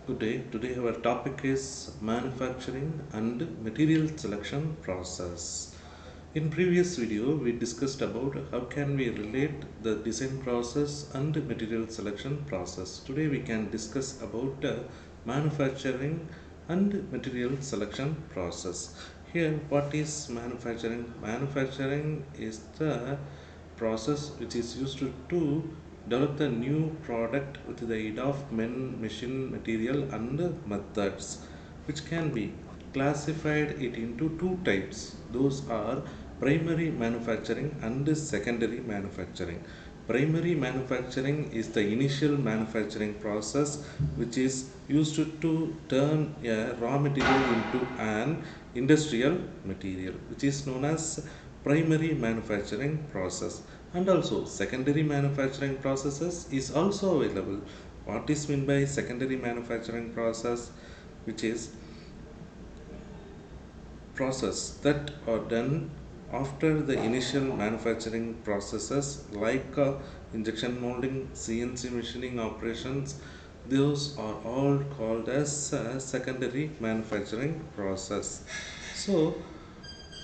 Good day. Today our topic is manufacturing and material selection process. In previous video we discussed about how can we relate the design process and material selection process. Today we can discuss about manufacturing and material selection process. Here what is manufacturing? Manufacturing is the process which is used to develop the new product with the aid of men, machine, material and methods, which can be classified it into two types. Those are primary manufacturing and secondary manufacturing. Primary manufacturing is the initial manufacturing process which is used to turn a raw material into an industrial material, which is known as primary manufacturing process. And also secondary manufacturing processes is also available. What is meant by secondary manufacturing process? Which is process that are done after the initial manufacturing processes like injection molding, CNC machining operations. Those are all called as secondary manufacturing process. So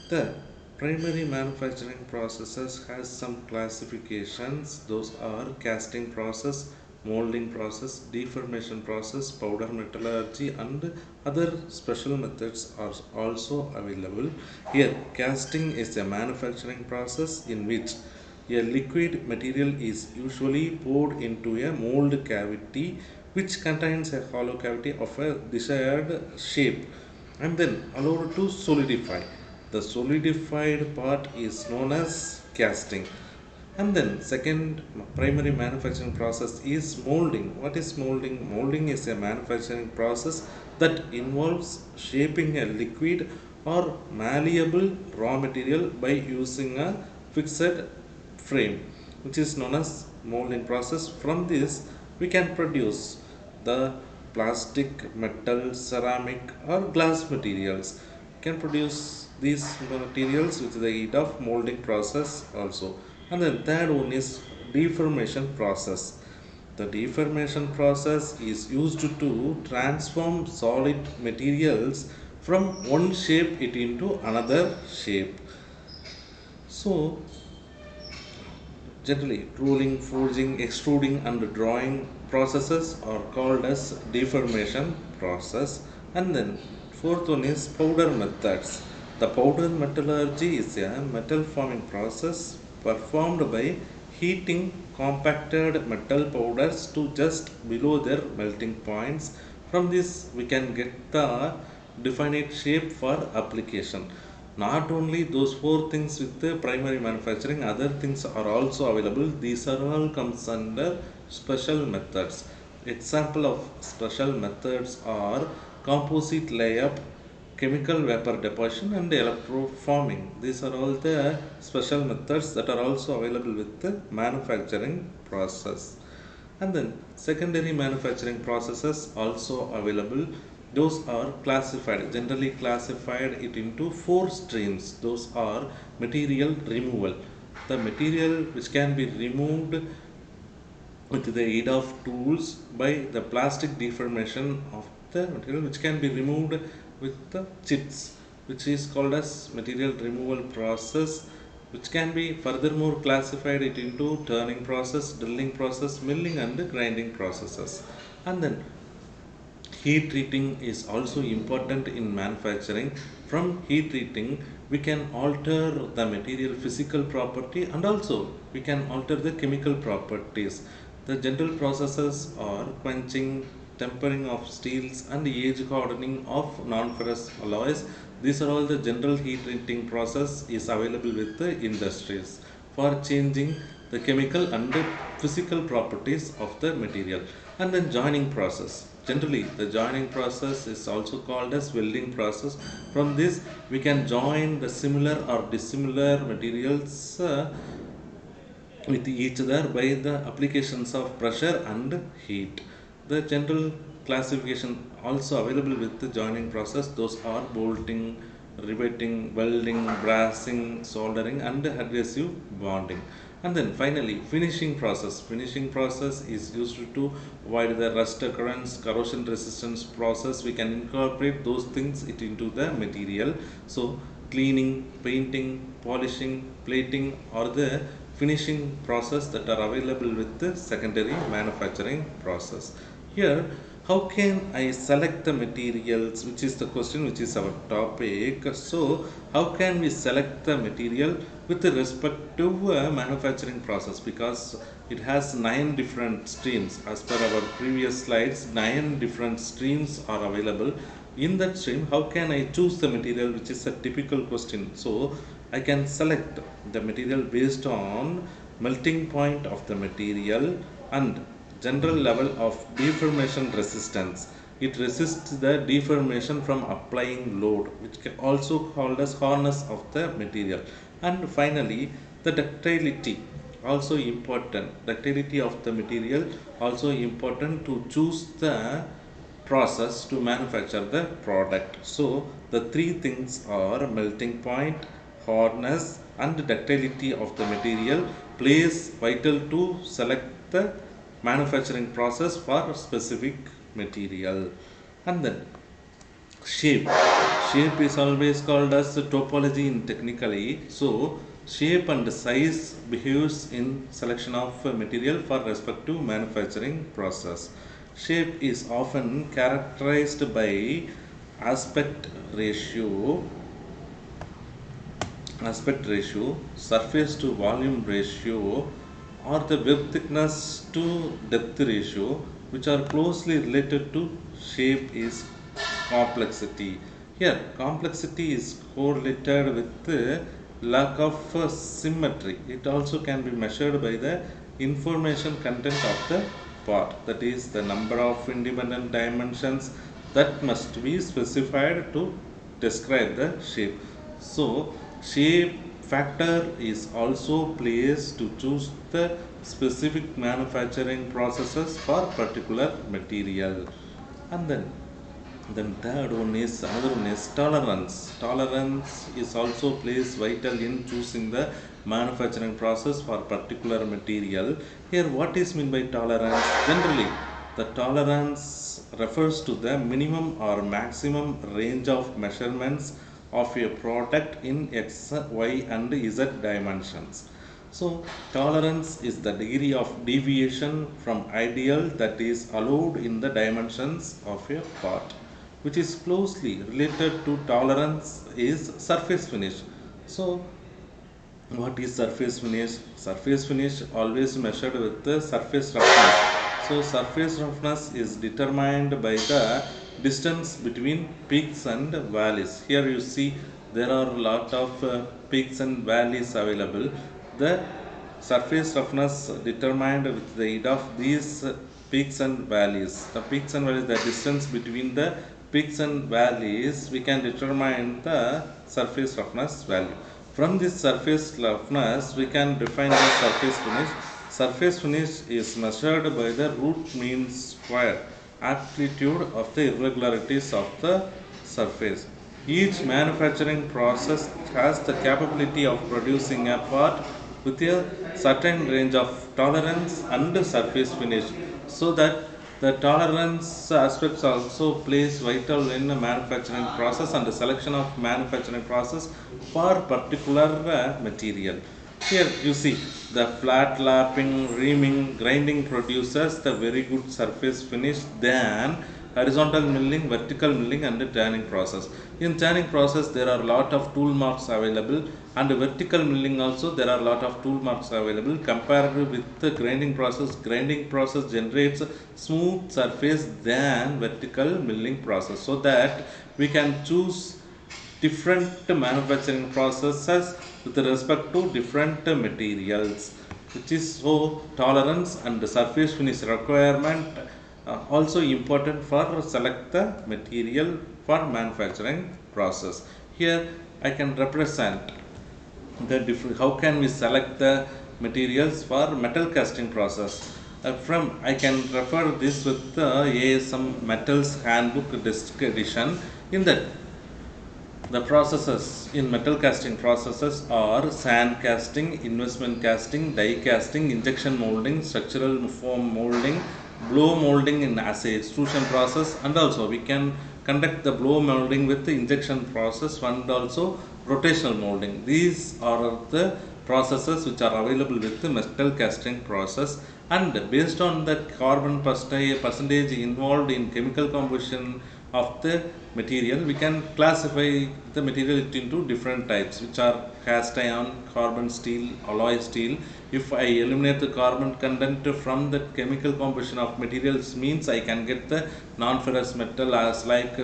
the primary manufacturing processes has some classifications. Those are casting process, molding process, deformation process, powder metallurgy and other special methods are also available. Here casting is a manufacturing process in which a liquid material is usually poured into a mold cavity which contains a hollow cavity of a desired shape and then allowed to solidify. The solidified part is known as casting. And then second primary manufacturing process is molding. What is molding? Molding is a manufacturing process that involves shaping a liquid or malleable raw material by using a fixed frame, which is known as molding process. From this we can produce the plastic, metal, ceramic or glass materials. Can produce these materials with the aid of molding process also. And the third one is deformation process. The deformation process is used to transform solid materials from one shape it into another shape. So generally, rolling, forging, extruding, and drawing processes are called as deformation process. And then fourth one is powder methods. The powder metallurgy is a metal forming process performed by heating compacted metal powders to just below their melting points. From this, we can get the definite shape for application. Not only those four things with the primary manufacturing, other things are also available. These are all comes under special methods. Example of special methods are composite layup, chemical vapor deposition and electroforming. These are all the special methods that are also available with the manufacturing process. And then secondary manufacturing processes also available. Those are classified, generally classified it into four streams. Those are material removal. The material which can be removed with the aid of tools by the plastic deformation of the material, which can be removed with the chips, which is called as material removal process, which can be furthermore classified it into turning process, drilling process, milling and grinding processes. And then heat treating is also important in manufacturing. From heat treating, we can alter the material physical property and also we can alter the chemical properties. The general processes are quenching, tempering of steels, and age hardening of non-ferrous alloys. These are all the general heat treating process is available with the industries for changing the chemical and the physical properties of the material. And then joining process. Generally, the joining process is also called as welding process. From this, we can join the similar or dissimilar materials with each other by the applications of pressure and heat. The general classification also available with the joining process. Those are bolting, riveting, welding, brassing, soldering, and adhesive bonding. And then finally, finishing process. Finishing process is used to avoid the rust occurrence, corrosion resistance process. We can incorporate those things into the material. So cleaning, painting, polishing, plating are the finishing process that are available with the secondary manufacturing process. Here, how can I select the materials, which is the question, which is our topic. So how can we select the material with respect to manufacturing process, because it has 9 different streams. As per our previous slides, 9 different streams are available. In that stream, how can I choose the material, which is a typical question. So I can select the material based on melting point of the material and general level of deformation resistance. It resists the deformation from applying load, which can also called as hardness of the material. And finally, the ductility also important. Ductility of the material also important to choose the process to manufacture the product. So the three things are melting point, hardness, and ductility of the material plays vital to select the manufacturing process for specific material. And then shape. Shape is always called as topology in technically. So shape and size behaves in selection of material for respect to manufacturing process. Shape is often characterized by aspect ratio surface to volume ratio, or the web thickness to depth ratio, which are closely related to shape, is complexity. Here, complexity is correlated with the lack of symmetry. It also can be measured by the information content of the part, that is, the number of independent dimensions that must be specified to describe the shape. So, shape factor is also placed to choose the specific manufacturing processes for particular material. And then third one is another one is tolerance. Tolerance is also plays vital in choosing the manufacturing process for particular material. Here, what is meant by tolerance? Generally, the tolerance refers to the minimum or maximum range of measurements of a product in x, y, and z dimensions. So tolerance is the degree of deviation from ideal that is allowed in the dimensions of a part. Which is closely related to tolerance is surface finish. So what is surface finish? Surface finish always measured with the surface roughness. So surface roughness is determined by the distance between peaks and valleys. Here you see there are a lot of peaks and valleys available. The surface roughness determined with the aid of these peaks and valleys. The peaks and valleys, the distance between the peaks and valleys, we can determine the surface roughness value. From this surface roughness, we can define the surface finish. Surface finish is measured by the root mean square amplitude of the irregularities of the surface. Each manufacturing process has the capability of producing a part with a certain range of tolerance and surface finish, so that the tolerance aspects also plays vital in the manufacturing process and the selection of manufacturing process for particular material. Here you see the flat lapping, reaming, grinding produces the very good surface finish than horizontal milling, vertical milling, and the turning process. In turning process, there are a lot of tool marks available, and vertical milling also there are a lot of tool marks available. Compared with the grinding process generates smooth surface than vertical milling process, so that we can choose different manufacturing processes with respect to different materials, which is so tolerance and the surface finish requirement also important for select the material for manufacturing process. Here I can represent the different, how can we select the materials for metal casting process. From I can refer this with the ASM Metals Handbook Disc Edition. In that The processes in metal casting processes are sand casting, investment casting, die casting, injection molding, structural form molding, blow molding in assay extrusion process, and also we can conduct the blow molding with the injection process and also rotational molding. These are the processes which are available with the metal casting process, and based on the carbon percentage involved in chemical composition of the material, we can classify the material into different types, which are cast iron, carbon steel, alloy steel. If I eliminate the carbon content from the chemical composition of materials, means I can get the non-ferrous metal as like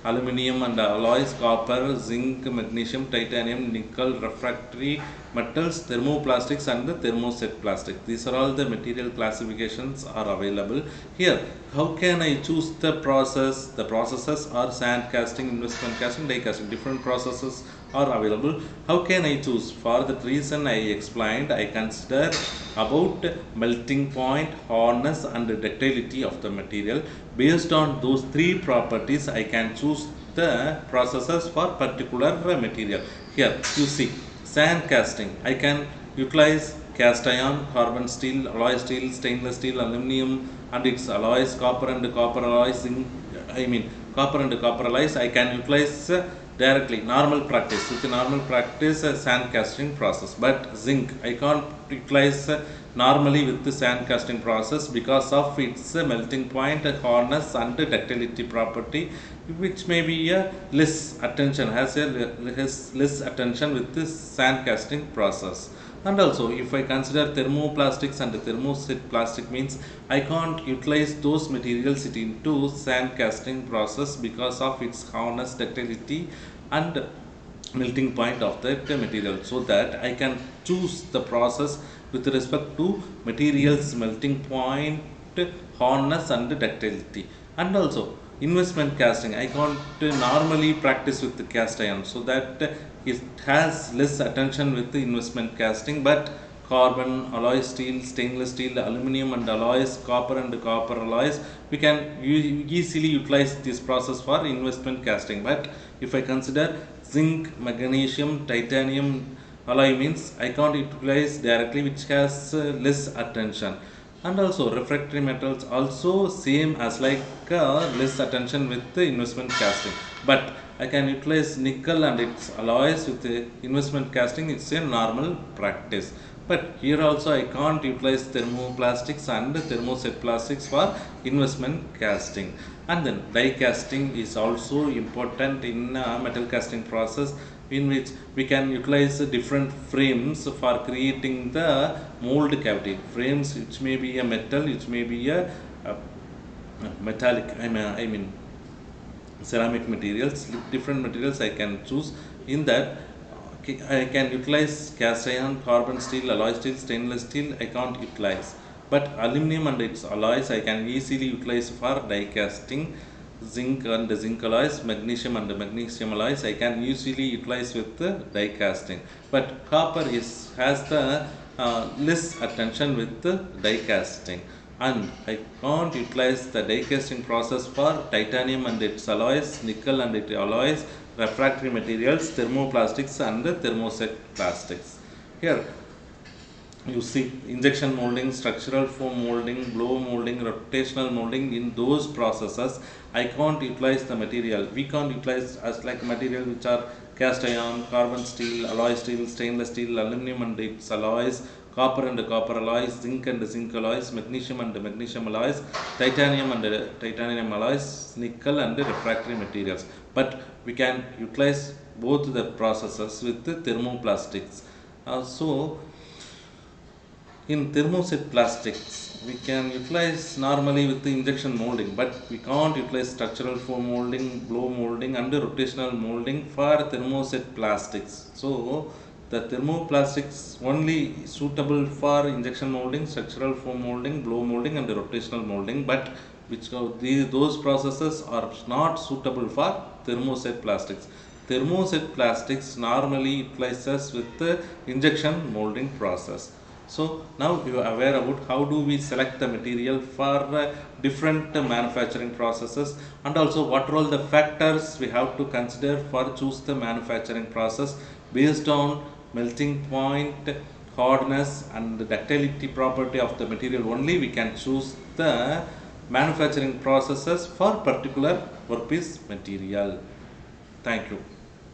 aluminum and alloys, copper, zinc, magnesium, titanium, nickel, refractory metals, thermoplastics and the thermoset plastic. These are all the material classifications are available here. How can I choose the process? The processes are sand casting, investment casting, die casting. Different processes are available. How can I choose? For that reason I explained, I consider about melting point, hardness and ductility of the material. Based on those three properties, I can choose the processes for particular material. Here you see sand casting. I can utilize cast iron, carbon steel, alloy steel, stainless steel, aluminum and its alloys, copper and copper alloys, copper and copper alloys. I can utilize directly normal practice with the normal practice sand casting process. But zinc I can't utilize normally with the sand casting process because of its melting point, hardness and ductility property, which may be a less attention, has less attention with this sand casting process. And also if I consider thermoplastics and thermoset plastic, means I can't utilize those materials into sand casting process because of its hardness, ductility and melting point of that material, so that I can choose the process with respect to materials melting point, hardness and ductility. And also investment casting, I can't normally practice with the cast iron, so that it has less attention with the investment casting. But carbon, alloy steel, stainless steel, aluminum and alloys, copper and copper alloys, we can easily utilize this process for investment casting. But if I consider zinc, magnesium, titanium alloy, means I can't utilize directly, which has less attention. And also refractory metals also same as like less attention with the investment casting. But I can utilize nickel and its alloys with the investment casting, it's a normal practice. But here also I can't utilize thermoplastics and thermoset plastics for investment casting. And then die casting is also important in metal casting process, in which we can utilize different frames for creating the mold cavity. Frames which may be a metal, which may be a metallic, ceramic materials, different materials I can choose. In that I can utilize cast iron, carbon steel, alloy steel, stainless steel I can't utilize. But aluminum and its alloys I can easily utilize for die casting. Zinc and zinc alloys, magnesium and magnesium alloys I can easily utilize with the die casting. But copper has the less attention with the die casting, and I can't utilize the die casting process for titanium and its alloys, nickel and its alloys, refractory materials, thermoplastics and thermoset plastics. Here you see injection molding, structural form molding, blow molding, rotational molding. In those processes I can't utilize the material, we can't utilize as like material which are cast iron, carbon steel, alloy steel, stainless steel, aluminum and its alloys, copper and copper alloys, zinc and zinc alloys, magnesium and magnesium alloys, titanium and titanium alloys, nickel and refractory materials. But we can utilize both the processes with the thermoplastics. So in thermoset plastics, we can utilize normally with the injection molding, but we can't utilize structural form molding, blow molding and rotational molding for thermoset plastics. So the thermoplastics only suitable for injection molding, structural form molding, blow molding and rotational molding, but those processes are not suitable for thermoset plastics. Thermoset plastics normally utilizes with the injection molding process. So now you are aware about how do we select the material for different manufacturing processes, and also what are all the factors we have to consider for choose the manufacturing process based on melting point, hardness and the ductility property of the material. Only we can choose the manufacturing processes for particular workpiece material. Thank you.